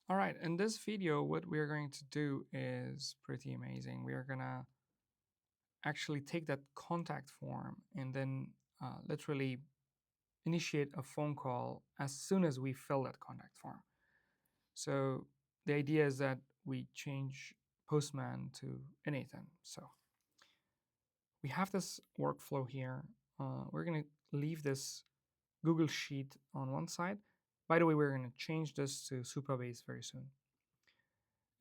All right, in this video, what we're going to do is pretty amazing. We are gonna actually take that contact form and then literally initiate a phone call as soon as we fill that contact form. So the idea is that we change Postman to n8n. So we have this workflow here. We're gonna leave this Google Sheet on one side. By the way, we're gonna change this to Supabase very soon.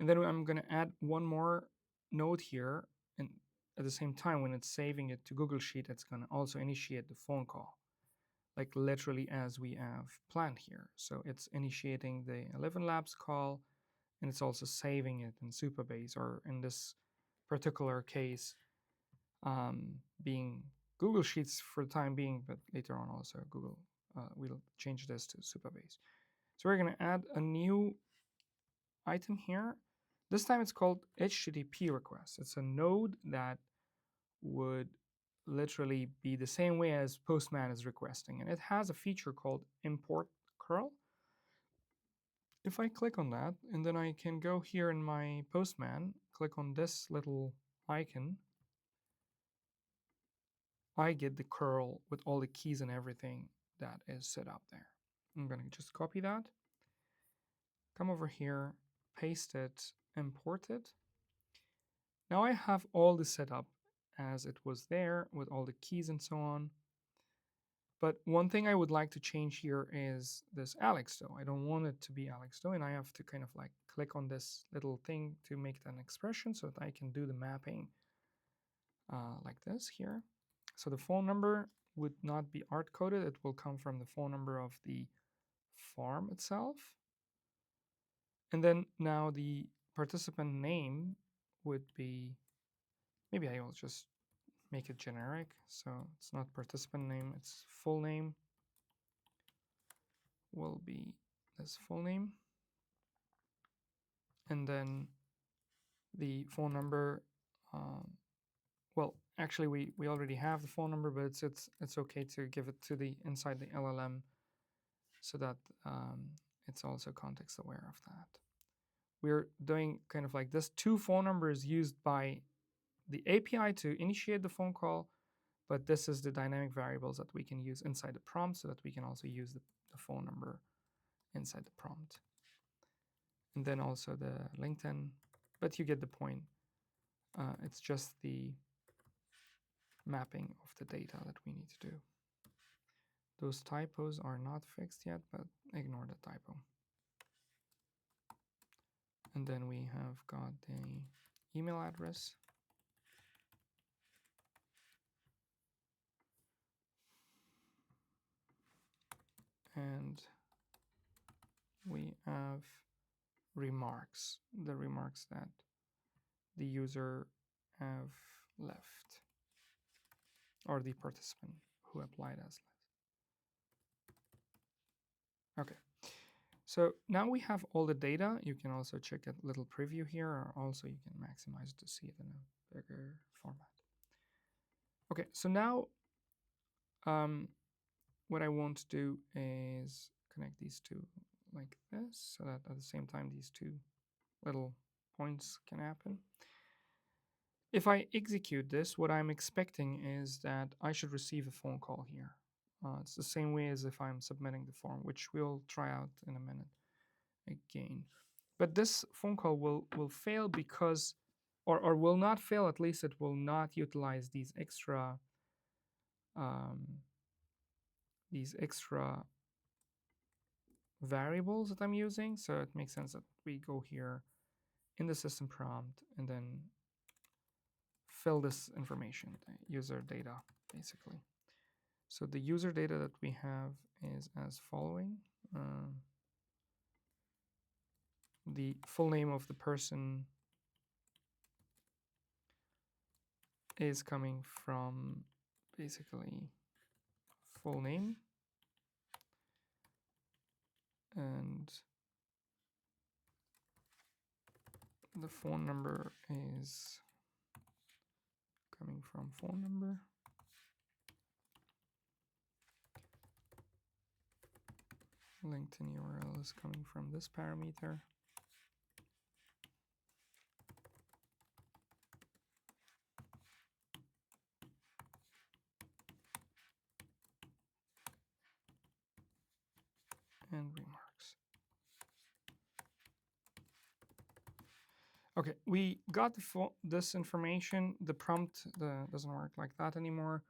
And then I'm going to add one more node here. And at the same time, when it's saving it to Google Sheet, it's going to also initiate the phone call, like literally as we have planned here. So it's initiating the ElevenLabs call, and it's also saving it in Supabase, or in this particular case, being Google Sheets for the time being, but later on also Google. We'll change this to Supabase. So we're going to add a new item here. This time it's called HTTP request. It's a node that would literally be the same way as Postman is requesting. And it has a feature called import curl. If I click on that, and then I can go here in my Postman, click on this little icon, I get the curl with all the keys and everything that is set up there. I'm going to just copy that, come over here, paste it, import it. Now I have all the setup as it was there with all the keys and so on. But one thing I would like to change here is this Alex though. I don't want it to be Alex though, and I have to kind of like click on this little thing to make it an expression so that I can do the mapping like this here. So the phone number would not be hard coded. It will come from the phone number of the form itself. And then now the participant name would be, maybe I will just make it generic. So it's not participant name, it's full name will be this full name. And then the phone number, well, actually we already have the phone number, but it's okay to give it to the inside the LLM so that it's also context aware of that. We're doing kind of like this. Two phone numbers used by the API to initiate the phone call, but this is the dynamic variables that we can use inside the prompt so that we can also use the phone number inside the prompt. And then also the LinkedIn, but you get the point. It's just the mapping of the data that we need to do. Those typos are not fixed yet, but ignore the typo. And then we have got the email address. And we have remarks, the remarks that the user have left, or the participant who applied as left. Okay, so now we have all the data. You can also check a little preview here, or also you can maximize to see it in a bigger format. Okay, so now what I want to do is connect these two like this, so that at the same time these two little points can happen. If I execute this, what I'm expecting is that I should receive a phone call here. It's the same way as if I'm submitting the form, which we'll try out in a minute again. But this phone call will fail because, or will not fail, at least it will not utilize these extra variables that I'm using. So it makes sense that we go here in the system prompt and then fill this information, the user data, basically. So the user data that we have is as following. The full name of the person is coming from basically full name, and the phone number is coming from phone number. LinkedIn URL is coming from this parameter. and remarks. Okay, we got this information. The prompt doesn't work like that anymore.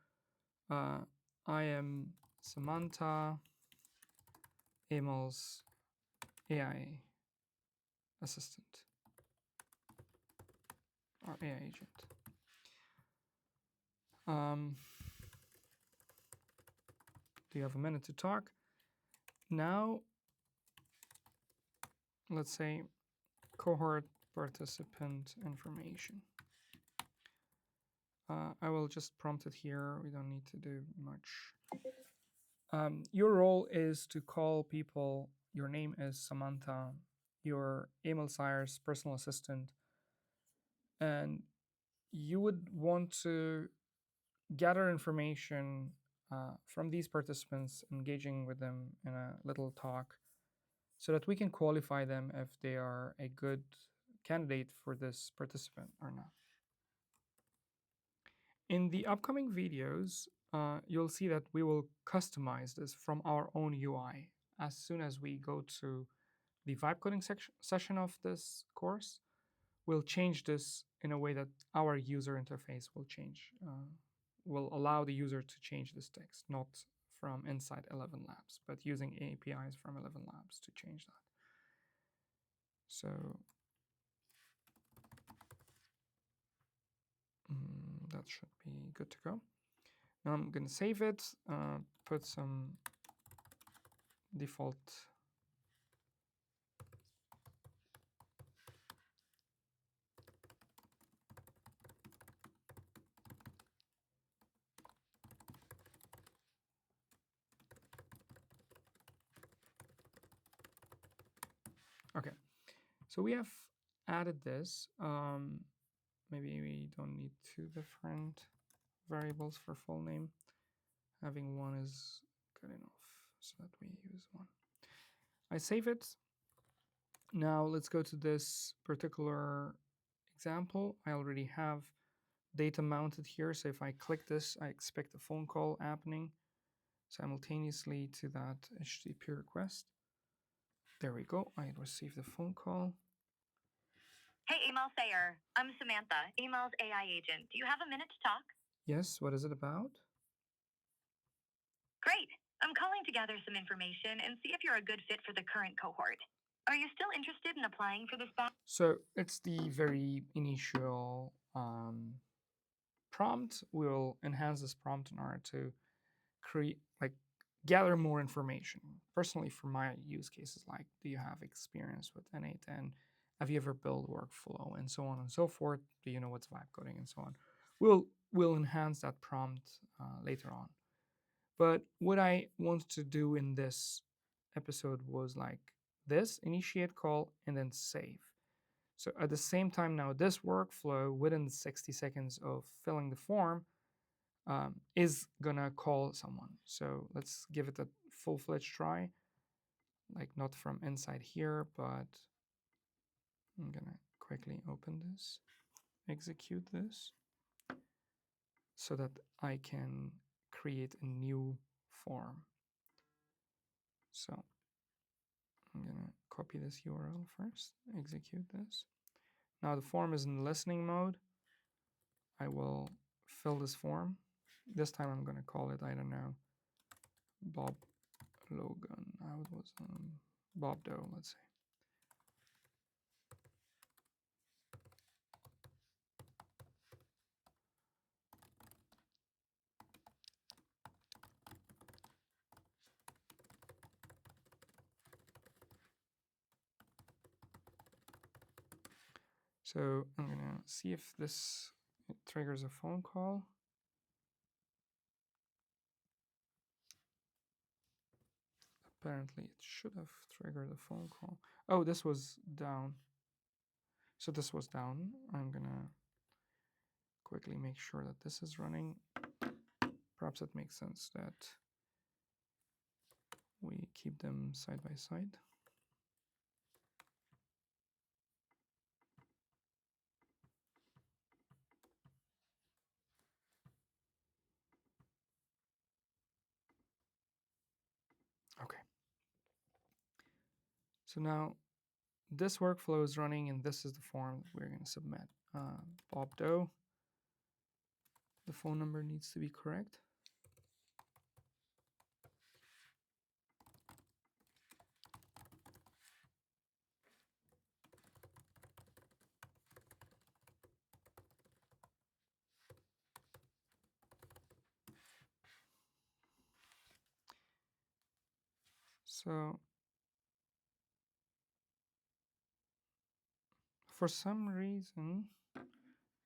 I am Samantha, Emil's AI assistant or AI agent. Do you have a minute to talk? Now, let's say cohort participant information. I will just prompt it here. We don't need to do much. Your role is to call people. Your name is Samantha. Your Emil Sire's personal assistant. And you would want to gather information from these participants, engaging with them in a little talk, so that we can qualify them if they are a good candidate for this participant or not. In the upcoming videos, you'll see that we will customize this from our own UI. As soon as we go to the vibe coding session of this course, we'll change this in a way that our user interface will change, will allow the user to change this text, not from inside ElevenLabs, but using APIs from ElevenLabs to change that. So that should be good to go. Now I'm going to save it, put some default Okay, so we have added this. Maybe we don't need two different variables for full name. Having one is good enough, so that we use one. I save it. Now let's go to this particular example. I already have data mounted here, so if I click this, I expect a phone call happening simultaneously to that HTTP request. There we go. I received the phone call. Hey, Emil Sayer. I'm Samantha, Emil's AI agent. Do you have a minute to talk? Yes, what is it about? Great. I'm calling to gather some information and see if you're a good fit for the current cohort. Are you still interested in applying for this batch? So it's the very initial prompt. We'll enhance this prompt in order to create, gather more information. Personally, for my use cases, like, do you have experience with n8n? Have you ever built workflow, and so on and so forth? Do you know what's vibe coding, and so on? We'll enhance that prompt later on. But what I want to do in this episode was like this: initiate call and then save. So at the same time, now this workflow within 60 seconds of filling the form is gonna call someone. So let's give it a full-fledged try, like not from inside here, but I'm gonna quickly open this, execute this, so that I can create a new form. So I'm gonna copy this URL first, execute this. Now the form is in listening mode. I will fill this form. This time I'm gonna call it, I don't know, Bob Logan. How it was Bob Doe, let's say. So I'm gonna see if this triggers a phone call. Apparently it should have triggered a phone call. Oh, this was down. So this was down. I'm gonna quickly make sure that this is running. Perhaps it makes sense that we keep them side by side. Okay. So now this workflow is running, and this is the form that we're going to submit. Bob Doe. The phone number needs to be correct. So for some reason,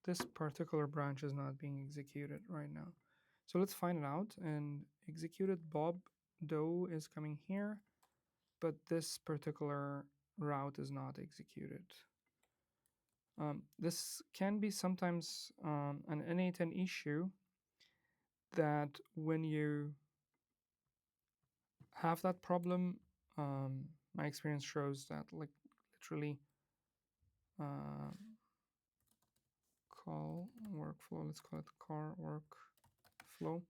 this particular branch is not being executed right now. So let's find it out. And executed Bob Doe is coming here, but this particular route is not executed. This can be sometimes an n8n issue, that when you have that problem, my experience shows that, like, literally call workflow, let's call it car workflow,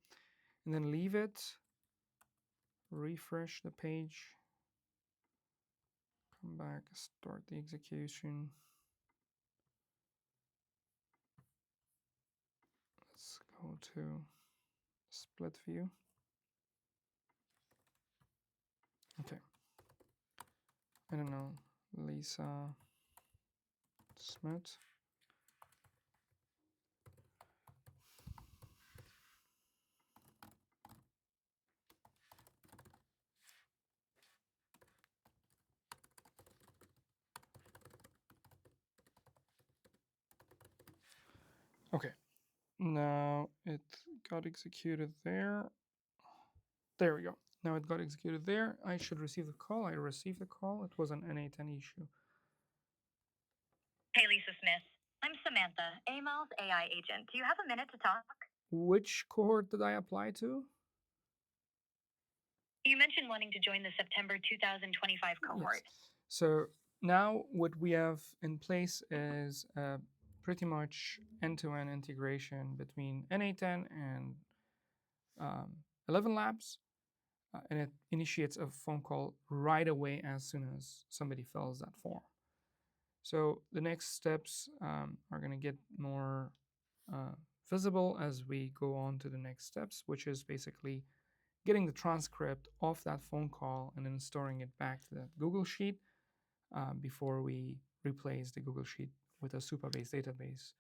and then leave it, refresh the page, come back, start the execution. Let's go to split view. Okay. I don't know, Lisa Smith. Okay. Now it got executed there. There we go. Now it got executed there. I should receive the call. I received the call. It was an n8n issue. Hey, Lisa Smith. I'm Samantha, AML's AI agent. Do you have a minute to talk? Which cohort did I apply to? You mentioned wanting to join the September 2025 cohort. Yes. So now what we have in place is pretty much end-to-end integration between n8n and ElevenLabs, and it initiates a phone call right away as soon as somebody fills that form. So the next steps are going to get more visible as we go on to the next steps, which is basically getting the transcript of that phone call and then storing it back to the Google Sheet before we replace the Google Sheet with a Supabase database